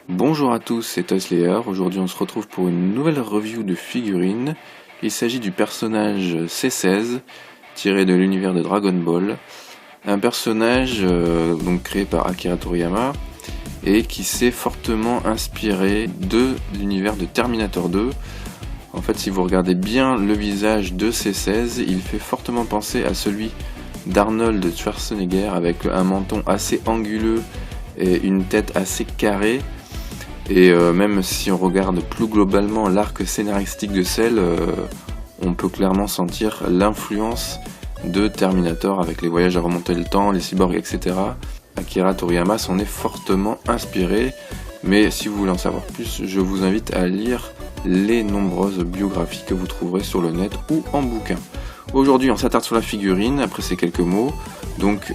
Bonjour à tous, c'est Toyslayer. Aujourd'hui on se retrouve pour une nouvelle review de figurines. Il s'agit du personnage C16, tiré de l'univers de Dragon Ball. Un personnage donc créé par Akira Toriyama et qui s'est fortement inspiré de l'univers de Terminator 2. En fait, si vous regardez bien le visage de C16, il fait fortement penser à celui d'Arnold Schwarzenegger avec un menton assez anguleux et une tête assez carrée. Et même si on regarde plus globalement l'arc scénaristique de Cell, on peut clairement sentir l'influence de Terminator avec les voyages à remonter le temps, les cyborgs, etc. Akira Toriyama s'en est fortement inspiré, mais si vous voulez en savoir plus, je vous invite à lire les nombreuses biographies que vous trouverez sur le net ou en bouquin. Aujourd'hui on s'attarde sur la figurine, après ces quelques mots. Donc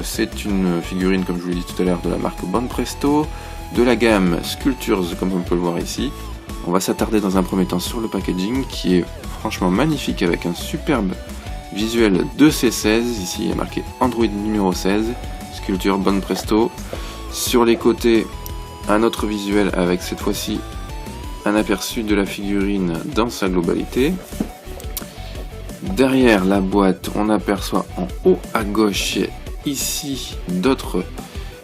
c'est une figurine, comme je vous l'ai dit tout à l'heure, de la marque Banpresto, de la gamme Sculptures, comme on peut le voir ici. On va s'attarder dans un premier temps sur le packaging qui est franchement magnifique avec un superbe visuel de C16. Ici il y a marqué Android numéro 16, Sculpture Banpresto. Sur les côtés, un autre visuel avec cette fois-ci un aperçu de la figurine dans sa globalité. Derrière la boîte, on aperçoit en haut à gauche ici d'autres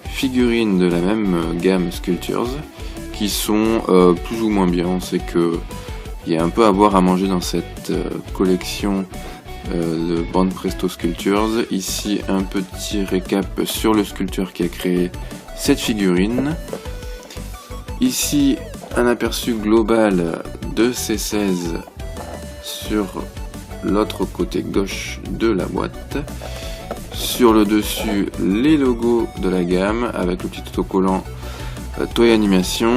figurines de la même gamme Sculptures qui sont plus ou moins bien. On sait que il y a un peu à boire à manger dans cette collection de Banpresto Sculptures. Ici un petit récap sur le sculpteur qui a créé cette figurine. Ici un aperçu global de C16 sur l'autre côté gauche de la boîte. Sur le dessus, les logos de la gamme avec le petit autocollant Toei Animation.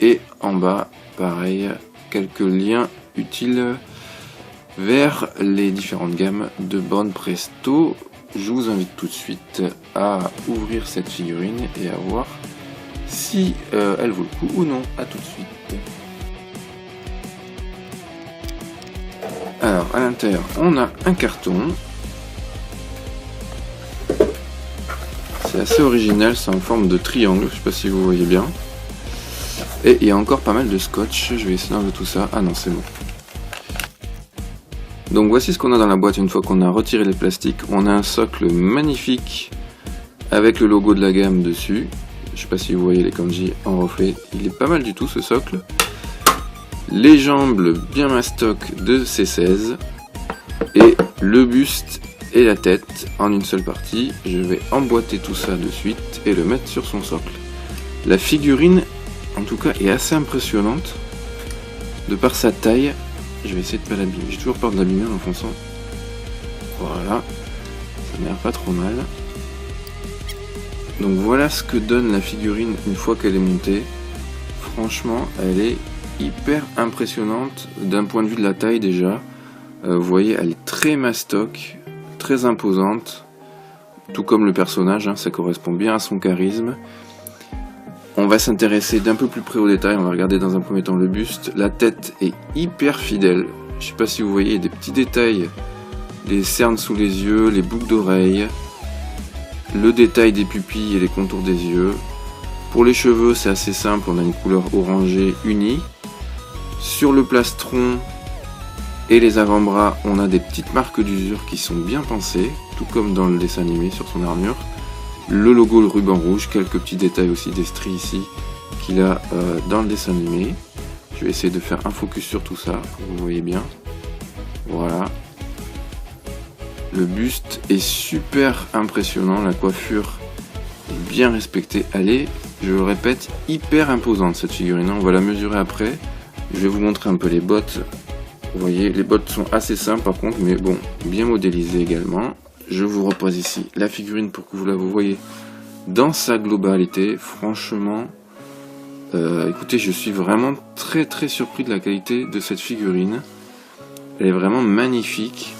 Et en bas, pareil, quelques liens utiles vers les différentes gammes de Banpresto. Je vous invite tout de suite à ouvrir cette figurine et à voir si elle vaut le coup ou non. A tout de suite. Alors, à l'intérieur, on a un carton. C'est assez original, c'est en forme de triangle, je sais pas si vous voyez bien. Et il y a encore pas mal de scotch, je vais essayer d'enlever tout ça. Ah non, c'est bon. Donc voici ce qu'on a dans la boîte une fois qu'on a retiré les plastiques. On a un socle magnifique avec le logo de la gamme dessus. Je sais pas si vous voyez les kanji en reflet, il est pas mal du tout ce socle. Les jambes bien mastoc de C16 et le buste et la tête en une seule partie. Je vais emboîter tout ça de suite et le mettre sur son socle. La figurine en tout cas est assez impressionnante de par sa taille. Je vais essayer de pas l'abîmer, j'ai toujours peur de l'abîmer en enfonçant. Voilà, ça m'a l'air pas trop mal. Donc voilà ce que donne la figurine une fois qu'elle est montée. Franchement elle est hyper impressionnante d'un point de vue de la taille déjà. Vous voyez, elle est très mastoc, très imposante, tout comme le personnage, hein, ça correspond bien à son charisme. On va s'intéresser d'un peu plus près aux détails, on va regarder dans un premier temps le buste. La tête est hyper fidèle, je sais pas si vous voyez des petits détails, les cernes sous les yeux, les boucles d'oreilles, le détail des pupilles et les contours des yeux. Pour les cheveux c'est assez simple, on a une couleur orangée unie. Sur le plastron et les avant-bras, on a des petites marques d'usure qui sont bien pensées, tout comme dans le dessin animé sur son armure. Le logo, le ruban rouge, quelques petits détails aussi des stries ici qu'il a dans le dessin animé. Je vais essayer de faire un focus sur tout ça, pour que vous voyez bien. Voilà. Le buste est super impressionnant, la coiffure est bien respectée. Elle est, je le répète, hyper imposante cette figurine. On va la mesurer après. Je vais vous montrer un peu les bottes. Vous voyez, les bottes sont assez simples par contre, mais bon, bien modélisées également. Je vous repose ici la figurine pour que vous la voyez dans sa globalité. Franchement, écoutez, je suis vraiment très très surpris de la qualité de cette figurine. Elle est vraiment magnifique.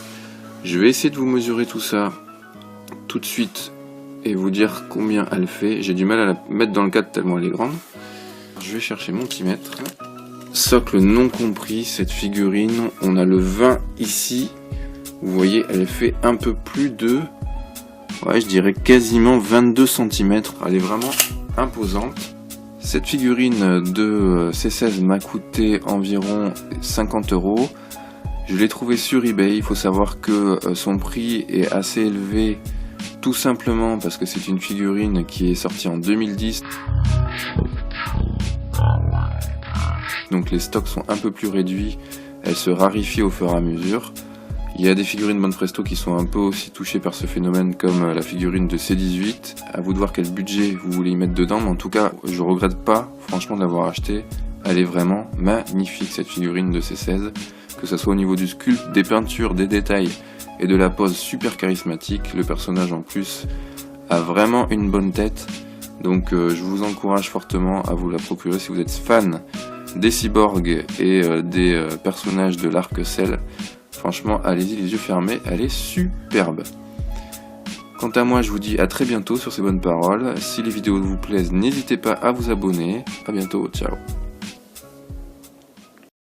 Je vais essayer de vous mesurer tout ça tout de suite et vous dire combien elle fait. J'ai du mal à la mettre dans le cadre tellement elle est grande. Je vais chercher mon petit mètre. Socle non compris, cette figurine, on a le 20 ici. Vous voyez, elle fait un peu plus de, ouais, je dirais quasiment 22 cm. Elle est vraiment imposante. Cette figurine de C16 m'a coûté environ 50 €. Je l'ai trouvée sur eBay. Il faut savoir que son prix est assez élevé, tout simplement parce que c'est une figurine qui est sortie en 2010. Donc les stocks sont un peu plus réduits, elle se raréfie au fur et à mesure. Il y a des figurines Monpresto qui sont un peu aussi touchées par ce phénomène, comme la figurine de C18. À vous de voir quel budget vous voulez y mettre dedans, mais en tout cas, je regrette pas franchement de l'avoir acheté. Elle est vraiment magnifique cette figurine de C16, que ce soit au niveau du sculpte, des peintures, des détails et de la pose super charismatique. Le personnage en plus a vraiment une bonne tête, donc je vous encourage fortement à vous la procurer si vous êtes fan des cyborgs et des personnages de l'arc Cell. Franchement, allez-y les yeux fermés, elle est superbe. Quant à moi, je vous dis à très bientôt sur ces bonnes paroles. Si les vidéos vous plaisent, n'hésitez pas à vous abonner. À bientôt, ciao.